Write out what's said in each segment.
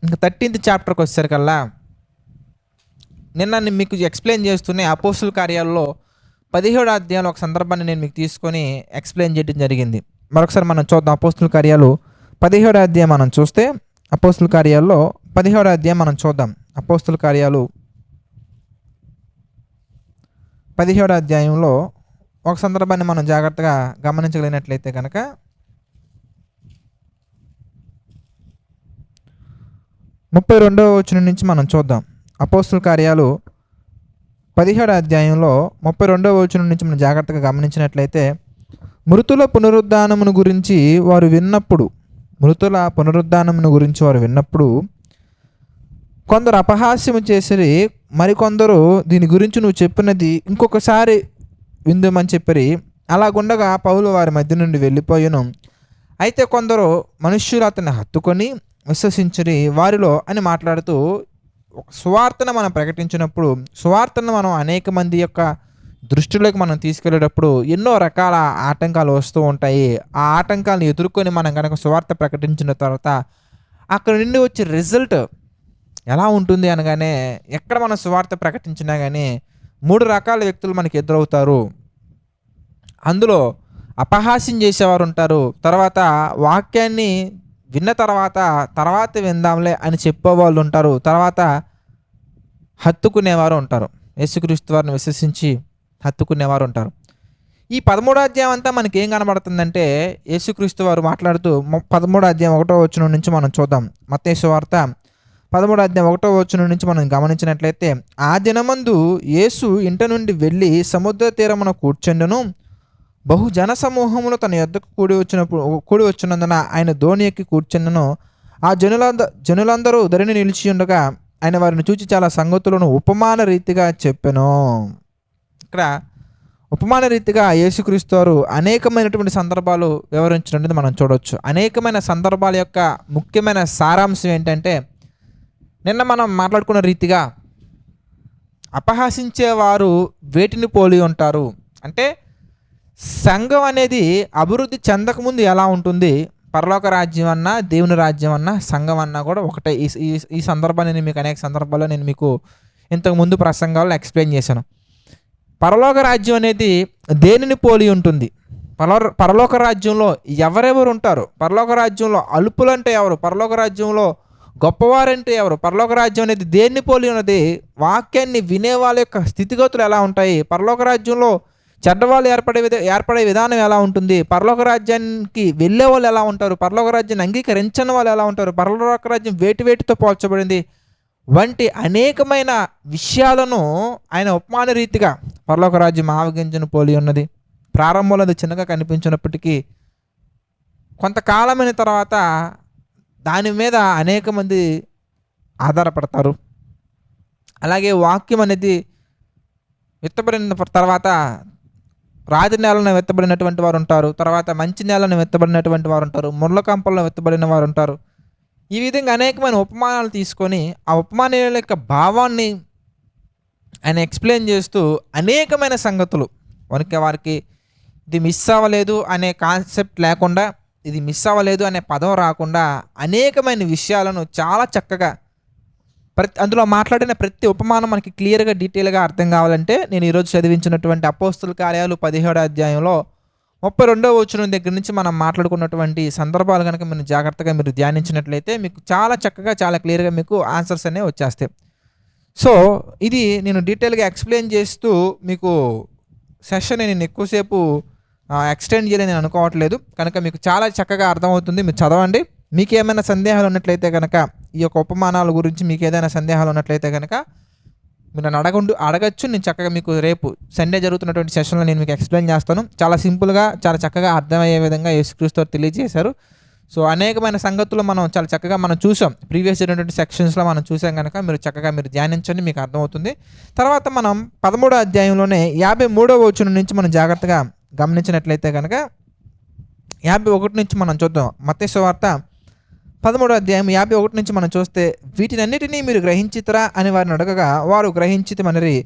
ఇంకా 13th చాప్టర్కి వచ్చేసరికల్లా నిన్న నేను మీకు ఎక్స్ప్లెయిన్ చేస్తూనే అపోస్తుల కార్యాల్లో 17వ అధ్యాయంలో ఒక సందర్భాన్ని నేను మీకు తీసుకొని ఎక్స్ప్లెయిన్ చేయడం జరిగింది. మరొకసారి మనం చూద్దాం. అపోస్తుల కార్యాలు 17వ అధ్యాయం మనం చూస్తే, అపోస్తుల కార్యాల్లో 17వ అధ్యాయం మనం చూద్దాం. అపోస్తుల కార్యాలు 17వ అధ్యాయంలో ఒక సందర్భాన్ని మనం జాగ్రత్తగా గమనించగలిగినట్లయితే కనుక 32వ వచనం నుంచి మనం చూద్దాం. అపోస్తుల కార్యాలు 17వ అధ్యాయంలో 32వ వచనం నుంచి మనం జాగ్రత్తగా గమనించినట్లయితే, మృతుల పునరుద్ధానమును గురించి వారు విన్నప్పుడు కొందరు అపహాస్యము చేసిరి, మరికొందరు దీని గురించి నువ్వు చెప్పినది ఇంకొకసారి విందుమని చెప్పిరి. అలాగుండగా పౌలు వారి మధ్య నుండి వెళ్ళిపోయాను. అయితే కొందరు మనుష్యులు అతన్ని హత్తుకొని విశ్వసించిరి. వారిలో అని మాట్లాడుతూ, సువార్తను మనం ప్రకటించినప్పుడు, సువార్తను మనం అనేక మంది యొక్క దృష్టిలోకి మనం తీసుకెళ్ళేటప్పుడు ఎన్నో రకాల ఆటంకాలు వస్తూ ఉంటాయి. ఆ ఆటంకాలను ఎదుర్కొని మనం కనుక సువార్త ప్రకటించిన తర్వాత అక్కడ నుండి వచ్చే రిజల్ట్ ఎలా ఉంటుంది అనగానే, ఎక్కడ మనం సువార్త ప్రకటించినా కానీ 3 రకాల వ్యక్తులు మనకి ఎదురవుతారు. అందులో అపహాస్యం చేసేవారు ఉంటారు. తర్వాత వాక్యాన్ని విన్న తర్వాత విందాంలే అని చెప్పేవాళ్ళు ఉంటారు. తర్వాత హత్తుకునేవారు ఉంటారు. యేసుక్రీస్తు వారిని విశ్వసించి హత్తుకునేవారు ఉంటారు. ఈ 13వ అధ్యాయం అంతా మనకి ఏం కనబడుతుందంటే, యేసుక్రీస్తు వారు మాట్లాడుతూ 13వ అధ్యాయం 1వ వచనం నుంచి మనం చూద్దాం. మత్తయి సువార్త 13వ అధ్యాయం 1వ వచనం నుంచి మనం గమనించినట్లయితే, ఆ దినమందు యేసు ఇంట నుండి వెళ్ళి సముద్ర తీరమున కూర్చుండెను. బహు జన సమూహములు తన యొద్దకు కూడి వచ్చినందున ఆయన దోణి ఎక్కి కూర్చుండెను. ఆ జనులందరూ ధరణి నిలిచి ఉండగా ఆయన వారిని చూచి చాలా సంగతులను ఉపమాన రీతిగా చెప్పెను. ఇక్కడ ఉపమాన రీతిగా యేసుక్రీస్తు వారు అనేకమైనటువంటి సందర్భాలు వివరించినట్టు మనం చూడవచ్చు. అనేకమైన సందర్భాల యొక్క ముఖ్యమైన సారాంశం ఏంటంటే, నిన్న మనం మాట్లాడుకున్న రీతిగా అపహాసించేవారు వేటిని పోలి ఉంటారు అంటే, సంఘం అనేది అభివృద్ధి చెందకముందు ఎలా ఉంటుంది, పరలోక రాజ్యం అన్నా దేవుని రాజ్యం అన్నా సంఘం అన్నా కూడా ఒకటే. ఈ సందర్భాన్ని నేను మీకు అనేక సందర్భాల్లో నేను మీకు ఇంతకుముందు ప్రసంగాల్లో ఎక్స్ప్లెయిన్ చేశాను. పరలోక రాజ్యం అనేది దేనిని పోలి ఉంటుంది? పరలోక రాజ్యంలో ఎవరెవరు ఉంటారు? పరలోక రాజ్యంలో అల్పులంటే ఎవరు? పరలోక రాజ్యంలో గొప్పవారంటే ఎవరు? పరలోక రాజ్యం అనేది దేన్ని పోలి ఉన్నది? వాక్యాన్ని వినే వాళ్ళ యొక్క స్థితిగతులు ఎలా ఉంటాయి? పరలోక రాజ్యంలో చెడ్డవాళ్ళు ఏర్పడే విధానం ఎలా ఉంటుంది? పరలోక రాజ్యానికి వెళ్ళే వాళ్ళు ఎలా ఉంటారు? పరలోక రాజ్యాన్ని అంగీకరించని వాళ్ళు ఎలా ఉంటారు? పరలోక రాజ్యం వేటితో పోల్చబడింది వంటి అనేకమైన విషయాలను ఆయన ఉపమాన రీతిగా, పరలోక రాజ్యం ఆవగింజను పోలి ఉన్నది, ప్రారంభంలో అది చిన్నగా కనిపించినప్పటికీ కొంతకాలమైన తర్వాత దాని మీద అనేక మంది ఆధారపడతారు. అలాగే వాక్యం అనేది విత్తబడిన తర్వాత రాతి నేలను విత్తబడినటువంటి వారు ఉంటారు. తర్వాత మంచి నేలను విత్తబడినటువంటి వారు ఉంటారు. ముళ్ళ కంపల్లో విత్తబడిన వారు ఉంటారు. ఈ విధంగా అనేకమైన ఉపమానాలు తీసుకొని ఆ ఉపమానాల యొక్క భావాన్ని ఆయన ఎక్స్ప్లెయిన్ చేస్తూ అనేకమైన సంగతులు వారికి ఇది మిస్ అవ్వలేదు అనే కాన్సెప్ట్ లేకుండా, ఇది మిస్ అవ్వలేదు అనే పదం రాకుండా అనేకమైన విషయాలను చాలా చక్కగా అందులో మాట్లాడిన ప్రతి ఉపమానం మనకి క్లియర్గా డీటెయిల్గా అర్థం కావాలంటే, నేను ఈరోజు చదివించినటువంటి అపోస్తుల కార్యాలు 17వ అధ్యాయంలో 32వ వచనం దగ్గర నుంచి మనం మాట్లాడుకున్నటువంటి సందర్భాలు కనుక మీరు జాగ్రత్తగా మీరు ధ్యానించినట్లయితే మీకు చాలా చక్కగా చాలా క్లియర్గా మీకు ఆన్సర్స్ అనేవి వచ్చేస్తాయి. సో ఇది నేను డీటెయిల్గా ఎక్స్ప్లెయిన్ చేస్తూ మీకు సెషన్ నేను ఎక్కువసేపు ఎక్స్టెండ్ చేయాలని నేను అనుకోవట్లేదు. కనుక మీకు చాలా చక్కగా అర్థమవుతుంది. మీరు చదవండి. మీకు ఏమైనా సందేహాలు ఉన్నట్లయితే కనుక, ఈ యొక్క ఉపమానాల గురించి మీకు ఏదైనా సందేహాలు ఉన్నట్లయితే కనుక మీరు నన్ను అడగచ్చు. నేను చక్కగా మీకు రేపు సండే జరుగుతున్నటువంటి సెషన్లో నేను మీకు ఎక్స్ప్లెయిన్ చేస్తాను. చాలా సింపుల్గా చాలా చక్కగా అర్థమయ్యే విధంగా యేసుక్రీస్తు తెలియజేశారు. సో అనేకమైన సంగతులు మనం చాలా చక్కగా మనం చూసాం. ప్రీవియస్ అయినటువంటి సెక్షన్స్లో మనం చూసాం కనుక మీరు చక్కగా మీరు ధ్యానించండి, మీకు అర్థమవుతుంది. తర్వాత మనం 13వ అధ్యాయంలోనే 53వ వచనం నుంచి మనం జాగ్రత్తగా గమనించినట్లయితే కనుక 51 నుంచి మనం చూద్దాం. మత్తయి సువార్త 13వ అధ్యాయం 51 నుంచి మనం చూస్తే, వీటినన్నిటినీ మీరు గ్రహించితరా అని వారిని అడగగా వారు గ్రహించితమనిరి.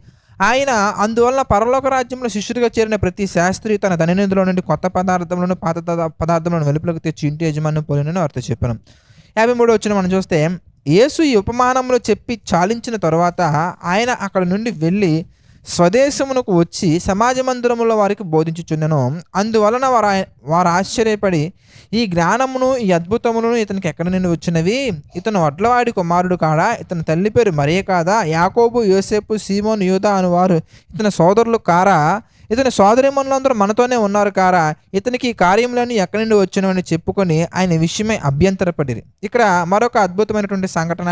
ఆయన అందువలన పరలోక రాజ్యంలో శిష్యుడిగా చేరిన ప్రతి శాస్త్రి తన ధననిధిలో నుండి కొత్త పదార్థములను పాత పదార్థములను వెలుపులకు తెచ్చి ఇంటి యజమాని పోలినని వారితో చెప్పాను. 53వ వచనం మనం చూస్తే, యేసు ఈ ఉపమానములు చెప్పి చాలించిన తరువాత ఆయన అక్కడ నుండి వెళ్ళి స్వదేశమునకు వచ్చి సమాజ మందిరములో వారికి బోధించుచుండెను. అందువలన వారు ఆశ్చర్యపడి, ఈ జ్ఞానమును ఈ అద్భుతములను ఇతనికి ఎక్కడి నుండి వచ్చినవి? ఇతను వడ్లవాడి కుమారుడు కాడా? ఇతని తల్లి పేరు మరియ కాదా? యాకోబు, యోసేపు, సీమోను, యూదా అను వారు ఇతని సోదరులు కారా? ఇతని సోదరీమణులందరూ మనతోనే ఉన్నారు కారా? ఇతనికి ఈ కార్యములన్నీ ఎక్కడి నుండి వచ్చినవని చెప్పుకొని ఆయన విషయమై అభ్యంతరపడిరి. ఇక్కడ మరొక అద్భుతమైనటువంటి సంఘటన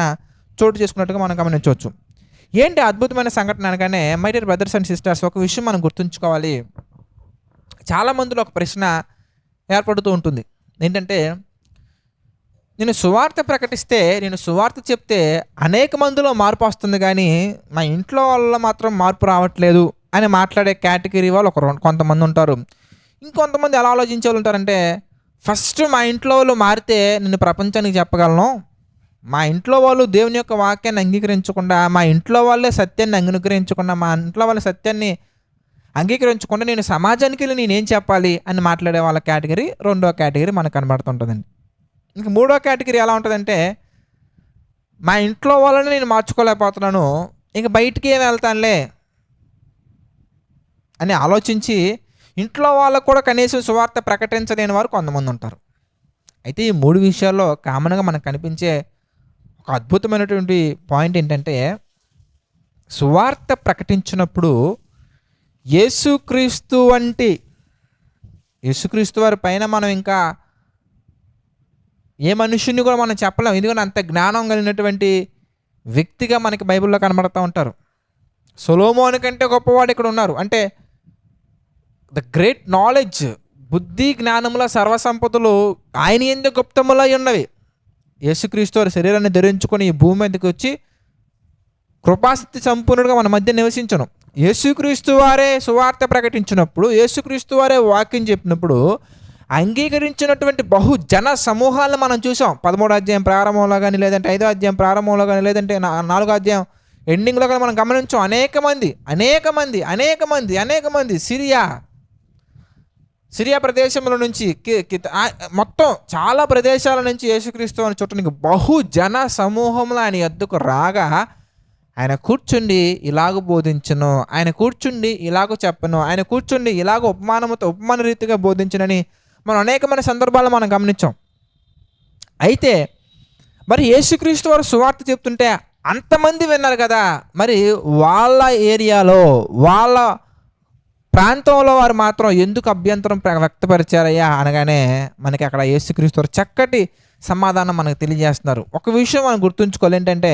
చోటు చేసుకున్నట్టుగా మనం గమనించవచ్చు. ఏంటి అద్భుతమైన సంఘటన అనగానే, my dear brothers and sisters, ఒక విషయం మనం గుర్తుంచుకోవాలి. చాలా మందిలో ఒక ప్రశ్న ఏర్పడుతూ ఉంటుంది. ఏంటంటే, నేను సువార్త ప్రకటిస్తే, నేను సువార్త చెప్తే అనేక మందిలో మార్పు వస్తుంది, కానీ మా ఇంట్లో వాళ్ళలో మాత్రం మార్పు రావట్లేదు అని మాట్లాడే కేటగిరీ వాళ్ళు కొంతమంది ఉంటారు. ఇంకొంతమంది ఎలా ఆలోచించే వాళ్ళు ఉంటారంటే, ఫస్ట్ మా ఇంట్లో వాళ్ళు మారితే నేను ప్రపంచానికి చెప్పగలను. మా ఇంట్లో వాళ్ళు దేవుని యొక్క వాక్యాన్ని అంగీకరించకుండా, మా ఇంట్లో వాళ్ళే సత్యాన్ని అంగీకరించకుండా, మా ఇంట్లో వాళ్ళ సత్యాన్ని అంగీకరించకుండా నేను సమాజానికి వెళ్ళి నేనేం చెప్పాలి అని మాట్లాడే వాళ్ళ కేటగిరీ రెండో కేటగిరీ మనకు కనబడుతుంటుందండి. ఇంక మూడో కేటగిరీ ఎలా ఉంటుందంటే, మా ఇంట్లో వాళ్ళని నేను మార్చుకోలేకపోతున్నాను, ఇంక బయటికి ఏం వెళ్తానులే అని ఆలోచించి ఇంట్లో వాళ్ళకు కూడా కనీసం సువార్త ప్రకటించలేని వారు కొంతమంది ఉంటారు. అయితే ఈ మూడు విషయాల్లో కామన్గా మనకు కనిపించే ఒక అద్భుతమైనటువంటి పాయింట్ ఏంటంటే, సువార్త ప్రకటించినప్పుడు యేసుక్రీస్తు వారి పైన మనం ఇంకా ఏ మనుషుని కూడా మనం చెప్పలేం. ఎందుకంటే అంత జ్ఞానం కలిగినటువంటి వ్యక్తిగా మనకి బైబిల్లో కనబడుతూ ఉంటారు. సొలొమోను కంటే గొప్పవాడు ఇక్కడ ఉన్నారు. అంటే ద గ్రేట్ నాలెడ్జ్, బుద్ధి జ్ఞానముల సర్వసంపదలు ఆయన యందు గుప్తములై ఉన్నవి. యేసుక్రీస్తు వారి శరీరాన్ని ధరించుకొని ఈ భూమి మీదకి వచ్చి కృపాసక్తి సంపూర్ణుడిగా మన మధ్య నివసించను. యేసుక్రీస్తు వారే సువార్త ప్రకటించినప్పుడు, యేసుక్రీస్తు వారే వాక్యం చెప్పినప్పుడు అంగీకరించినటువంటి బహుజన సమూహాలను మనం చూసాం. 13వ అధ్యాయం ప్రారంభంలో కానీ, లేదంటే 5వ అధ్యాయం ప్రారంభంలో కానీ, లేదంటే 4వ అధ్యాయం ఎండింగ్లో కానీ మనం గమనించాం. అనేక మంది సిరియా ప్రదేశంలో నుంచి మొత్తం చాలా ప్రదేశాల నుంచి యేసుక్రీస్తు అని చుట్టడానికి బహుజన సమూహంలో ఆయన యొద్దకు రాగా, ఆయన కూర్చుండి ఇలాగ బోధించను, ఆయన కూర్చుండి ఇలాగ చెప్పను, ఆయన కూర్చుండి ఇలాగ ఉపమాన రీతిగా బోధించనని మనం అనేకమైన సందర్భాలు మనం గమనించాం. అయితే మరి యేసుక్రీస్తు వారు సువార్త చెప్తుంటే అంతమంది విన్నారు కదా, మరి వాళ్ళ ఏరియాలో వాళ్ళ ప్రాంతంలో వారు మాత్రం ఎందుకు అభ్యంతరం వ్యక్తపరిచారయ్యా అనగానే మనకి అక్కడ యేసుక్రీస్తు వారు చక్కటి సమాధానం మనకు తెలియజేస్తున్నారు. ఒక విషయం మనం గుర్తుంచుకోవాలి, ఏంటంటే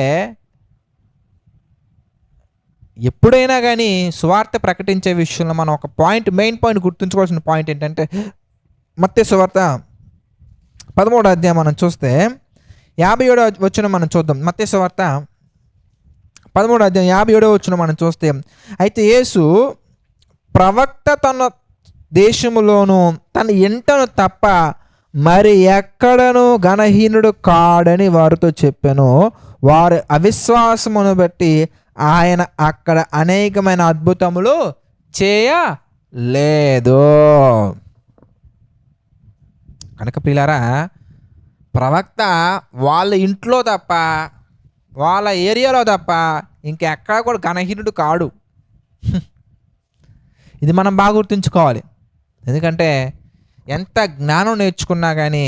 ఎప్పుడైనా కానీ సువార్త ప్రకటించే విషయంలో మనం ఒక మెయిన్ పాయింట్ గుర్తుంచుకోవాల్సిన పాయింట్ ఏంటంటే, మత్తయి సువార్త 13వ అధ్యాయం మనం చూస్తే 57వ వచనం మనం చూద్దాం. మత్తయి సువార్త 13వ అధ్యాయం 57వ వచనం మనం చూస్తే, అయితే యేసు ప్రవక్త తన దేశములోను తన ఇంటను తప్ప మరి ఎక్కడను ఘనహీనుడు కాడని వారితో చెప్పాను. వారి అవిశ్వాసమును బట్టి ఆయన అక్కడ అనేకమైన అద్భుతములు చేయలేదు. కనుక ప్రియులారా, ప్రవక్త వాళ్ళ ఇంట్లో తప్ప, వాళ్ళ ఏరియాలో తప్ప ఇంకెక్కడ కూడా ఘనహీనుడు కాడు. ఇది మనం బాగా గుర్తుంచుకోవాలి. ఎందుకంటే ఎంత జ్ఞానం నేర్చుకున్నా కానీ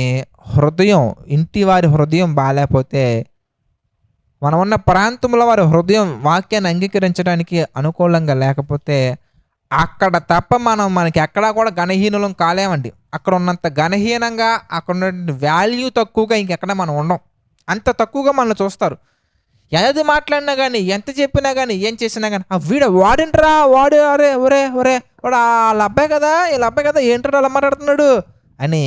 ఇంటి వారి హృదయం బాగాలేకపోతే, మనం ఉన్న ప్రాంతంలో వారి హృదయం వాక్యాన్ని అంగీకరించడానికి అనుకూలంగా లేకపోతే, అక్కడ తప్ప మనకి ఎక్కడా కూడా ఘనహీనులం కాలేమండి. అక్కడ ఉన్నంత ఘనహీనంగా, అక్కడ ఉన్న వాల్యూ తక్కువగా ఇంకెక్కడ మనం ఉండం. అంత తక్కువగా మనల్ని చూస్తారు. ఏది మాట్లాడినా కానీ, ఎంత చెప్పినా కానీ, ఏం చేసినా కానీ, వాడింట్రా వాడు, ఒరే వాడు వాళ్ళ అబ్బాయి కదా, వీళ్ళ అబ్బాయి కదా, ఏంట్రా అలా మాట్లాడుతున్నాడు అని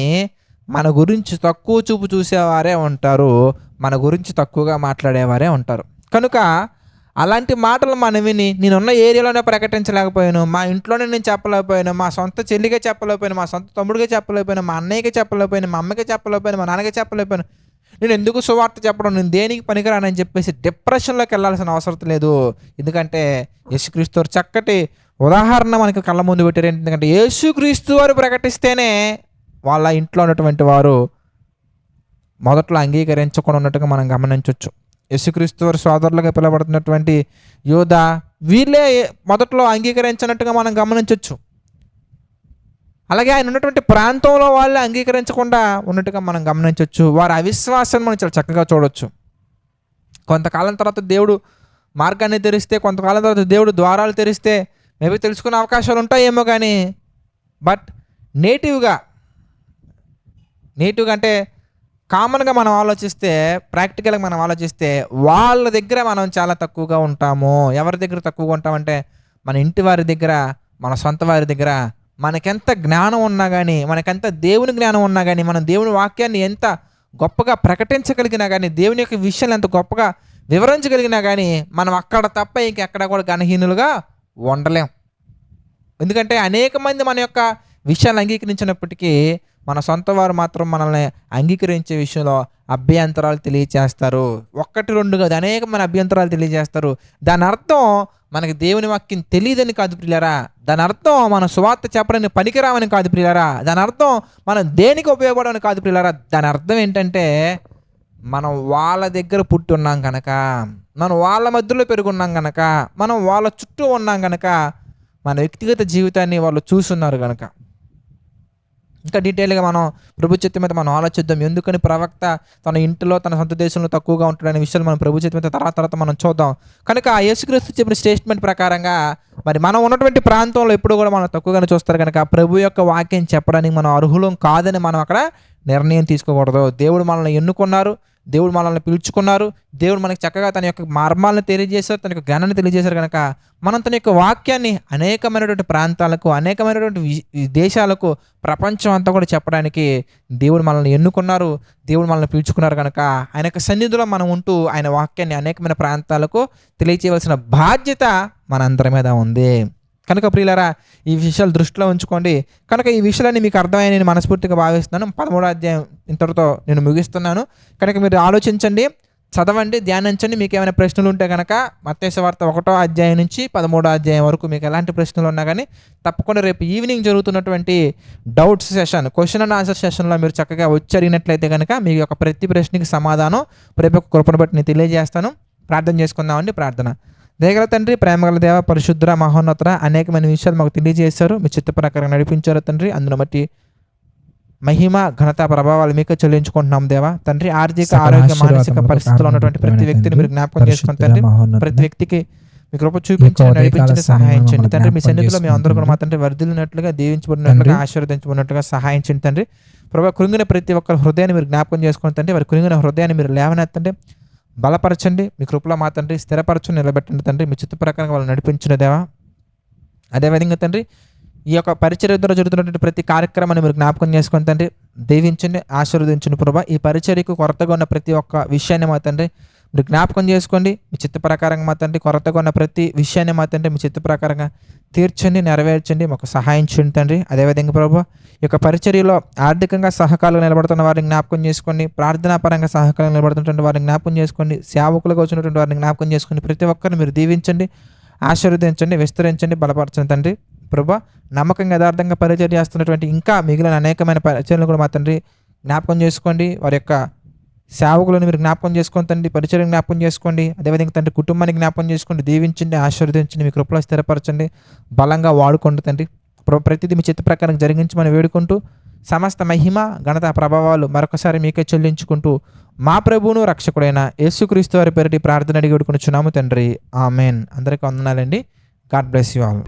మన గురించి తక్కువ చూపు చూసేవారే ఉంటారు, మన గురించి తక్కువగా మాట్లాడేవారే ఉంటారు. కనుక అలాంటి మాటలు మనం విని, నేనున్న ఏరియాలోనే ప్రకటించలేకపోయాను, మా ఇంట్లోనే నేను చెప్పలేకపోయాను, మా సొంత చెల్లిగా చెప్పలేకపోయాను, మా సొంత తమ్ముడిగా చెప్పలేకపోయాను, మా అన్నయ్యకి చెప్పలేకపోయాను, మా అమ్మకి చెప్పలేకపోయాను, మా నాన్నకి చెప్పలేకపోయాను, నేను ఎందుకు సువార్త చెప్పడం, నేను దేనికి పనికిరానని చెప్పేసి డిప్రెషన్లోకి వెళ్ళాల్సిన అవసరం లేదు. ఎందుకంటే యేసుక్రీస్తు వారు చక్కటి ఉదాహరణ మనకి కళ్ళ ముందు పెట్టారు. ఎందుకంటే యేసుక్రీస్తు వారు ప్రకటిస్తేనే వాళ్ళ ఇంట్లో ఉన్నటువంటి వారు మొదట్లో అంగీకరించకుండా ఉన్నట్టుగా మనం గమనించవచ్చు. యేసుక్రీస్తు వారి సోదరులుగా పిలువబడుతున్నటువంటి యూద, వీళ్ళే మొదట్లో అంగీకరించినట్టుగా మనం గమనించవచ్చు. అలాగే ఆయన ఉన్నటువంటి ప్రాంతంలో వాళ్ళు అంగీకరించకుండా ఉన్నట్టుగా మనం గమనించవచ్చు. వారి అవిశ్వాసాన్ని మనం చాలా చక్కగా చూడవచ్చు. కొంతకాలం తర్వాత దేవుడు మార్గాన్ని తెరిస్తే, కొంతకాలం తర్వాత దేవుడు ద్వారాలు తెరిస్తే మేబీ తెలుసుకునే అవకాశాలు ఉంటాయేమో, కానీ బట్ నేటివ్గా అంటే కామన్గా మనం ఆలోచిస్తే, ప్రాక్టికల్గా మనం ఆలోచిస్తే వాళ్ళ దగ్గర మనం చాలా తక్కువగా ఉంటాము. ఎవరి దగ్గర తక్కువగా ఉంటామంటే మన ఇంటి వారి దగ్గర, మన సొంత వారి దగ్గర. మనకెంత జ్ఞానం ఉన్నా కానీ, మనకెంత దేవుని జ్ఞానం ఉన్నా కానీ, మనం దేవుని వాక్యాన్ని ఎంత గొప్పగా ప్రకటించగలిగినా కానీ, దేవుని యొక్క విషయాలు ఎంత గొప్పగా వివరించగలిగినా కానీ, మనం అక్కడ తప్ప ఇంకెక్కడ కూడా ఘనహీనులుగా ఉండలేం. ఎందుకంటే అనేక మంది మన యొక్క విషయాలు అంగీకరించినప్పటికీ మన సొంత వారు మాత్రం మనల్ని అంగీకరించే విషయంలో అభ్యంతరాలు తెలియచేస్తారు. 1, 2 కాదు, అనేకమైన అభ్యంతరాలు తెలియజేస్తారు. దాని అర్థం మనకి దేవుని వాక్యం తెలియదని కాదు ప్రియులారా. దాని అర్థం మనం సువార్త చెప్పడానికి పనికిరామని కాదు ప్రియులారా. దాని అర్థం మనం దేనికి ఉపయోగపడమని కాదు ప్రియులారా. దాని అర్థం ఏంటంటే మనం వాళ్ళ దగ్గర పుట్టి ఉన్నాం కనుక, మనం వాళ్ళ మధ్యలో పెరుగున్నాం కనుక, మనం వాళ్ళ చుట్టూ ఉన్నాం కనుక, మన వ్యక్తిగత జీవితాన్ని వాళ్ళు చూస్తున్నారు కనుక. ఇంకా డీటెయిల్గా మనం ప్రభు చిత్తం మీద మనం ఆలోచిద్దాం. ఎందుకని ప్రవక్త తన ఇంటిలో, తన సొంత దేశంలో తక్కువగా ఉంటాడనే విషయాలు మనం ప్రభు చిత్తం మీద తర్వాత మనం చూద్దాం. కనుక యేసుక్రీస్తు చెప్పిన స్టేట్మెంట్ ప్రకారంగా మరి మనం ఉన్నటువంటి ప్రాంతంలో ఎప్పుడు కూడా మనం తక్కువగానే చూస్తారు కనుక ప్రభు యొక్క వాక్యం చెప్పడానికి మనం అర్హులం కాదని మనం అక్కడ నిర్ణయం తీసుకోకూడదు. దేవుడు మనల్ని ఎన్నుకున్నారు, దేవుడు మనల్ని పిలుచుకున్నారు, దేవుడు మనకి చక్కగా తన యొక్క మర్మాలను తెలియజేశారు, తన యొక్క జ్ఞానాన్ని తెలియజేశారు కనుక మనం తన యొక్క వాక్యాన్ని అనేకమైనటువంటి ప్రాంతాలకు, అనేకమైనటువంటి దేశాలకు, ప్రపంచం అంతా కూడా చెప్పడానికి దేవుడు మనల్ని ఎన్నుకున్నారు, దేవుడు మనల్ని పిలుచుకున్నారు కనుక ఆయన యొక్క సన్నిధిలో మనం ఉంటూ ఆయన వాక్యాన్ని అనేకమైన ప్రాంతాలకు తెలియచేయవలసిన బాధ్యత మనందరి మీద ఉంది. కనుక ప్రియులారా, ఈ విషయాలు దృష్టిలో ఉంచుకోండి. కనుక ఈ విషయాలన్నీ మీకు అర్థమయ్యాయని నేను మనస్ఫూర్తిగా భావిస్తున్నాను. 13వ అధ్యాయం ఇంతటితో నేను ముగిస్తున్నాను. కనుక మీరు ఆలోచించండి, చదవండి, ధ్యానించండి. మీకు ఏమైనా ప్రశ్నలు ఉంటే కనుక మత్తయి సువార్త 1వ అధ్యాయం నుంచి 13వ అధ్యాయం వరకు మీకు ఎలాంటి ప్రశ్నలు ఉన్నా కానీ తప్పకుండా రేపు ఈవినింగ్ జరుగుతున్నటువంటి doubts session, question and answer సెషన్లో మీరు చక్కగా వచ్చి అడిగినట్లయితే కనుక మీ యొక్క ప్రతి ప్రశ్నకి సమాధానం రేపు కృపను బట్టి నేను తెలియజేస్తాను. ప్రార్థన చేసుకుందామండి. ప్రార్థన. దయగల తండ్రి, ప్రేమగల దేవ, పరిశుద్ధ, మహోన్నత, అనేకమైన విషయాలు మాకు తెలియజేశారు, మీ చిత్త ప్రకారం నడిపించారు తండ్రి. అందును బట్టి మహిమ, ఘనత, ప్రభావాలు మీకే చెల్లించుకుంటున్నాం దేవా. తండ్రి, ఆర్థిక, ఆరోగ్య, మానసిక పరిస్థితుల్లో ఉన్నటువంటి ప్రతి వ్యక్తిని మీరు జ్ఞాపకం చేసుకుని తండ్రి, ప్రతి వ్యక్తికి మీ కృప చూపించండి, నడిపించండి, సహాయించండి తండ్రి. మీ సన్నిధిలో మేము అందరూ కూడా మా తండ్రి వర్ధిల్లినట్లుగా, దీవించబడినట్లుగా, ఆశీర్వదించబడినట్లుగా సహాయించండి తండ్రి. ప్రభావ కృంగిన ప్రతి ఒక్కరి హృదయాన్ని మీరు జ్ఞాపకం చేసుకుని తండ్రి, వారి కృంగిన హృదయాన్ని మీరు లేవనెత్తండి, బలపరచండి, మీ కృపలో మా తండ్రి స్థిరపరచు, నిలబెట్టండి తండ్రి. మీ చిత్త ప్రకారం వాళ్ళు నడిపించిన దేవా. అదేవిధంగా తండ్రి, ఈ యొక్క పరిచర్య ద్వారా జరుగుతున్నటువంటి ప్రతి కార్యక్రమాన్ని మీరు జ్ఞాపకం చేసుకుని తండ్రి, దీవించండి, ఆశీర్వదించండి ప్రభా. ఈ పరిచర్యకు కొరతగా ఉన్న ప్రతి ఒక్క విషయాన్ని మా తండ్రి మీరు జ్ఞాపకం చేసుకోండి. మీ చిత్త ప్రకారంగా మా తండ్రి కొరతగా ఉన్న ప్రతి విషయాన్ని మా తండ్రి మీ చిత్త ప్రకారంగా తీర్చండి, నెరవేర్చండి, మాకు సహాయం చేయండి తండ్రి. అదేవిధంగా ప్రభా, ఈ యొక్క పరిచర్యలో ఆర్థికంగా సహకారంగా నిలబడుతున్న వారిని జ్ఞాపకం చేసుకోండి, ప్రార్థనాపరంగా సహకారంగా నిలబడుతున్నటువంటి వారిని జ్ఞాపకం చేసుకోండి, సేవకులుగా వచ్చినటువంటి వారిని జ్ఞాపకం చేసుకోండి. ప్రతి ఒక్కరిని మీరు దీవించండి, ఆశీర్వదించండి, విస్తరించండి, బలపరచండి తండ్రి. ప్రభా, నమ్మకంగా యథార్థంగా పరిచర్య చేస్తున్నటువంటి ఇంకా మిగిలిన అనేకమైన పరిచర్యలు కూడా మా తండ్రి జ్ఞాపకం చేసుకోండి. వారి యొక్క సేవకులను మీరు జ్ఞాపకం చేసుకోండి తండ్రి, పరిచర్యను జ్ఞాపకం చేసుకోండి. అదేవిధంగా తండ్రి కుటుంబాన్ని జ్ఞాపకం చేసుకోండి, దీవించండి, ఆశీర్వదించండి, మీ కృపలో స్థిరపరచండి, బలంగా వాడుకోండి తండ్రి. ప్రతిదీ మీ చిత్త ప్రకారం జరిగించమని వేడుకుంటూ సమస్త మహిమ, ఘనత, ప్రభావాలు మరొకసారి మీకే చెల్లించుకుంటూ మా ప్రభువును రక్షకుడైన యేసుక్రీస్తు వారి పేరిట ప్రార్థన అడిగి వేడుకొనుచున్నాము తండ్రి. ఆమెన్. అందరికీ వందనాలండి. God bless you all.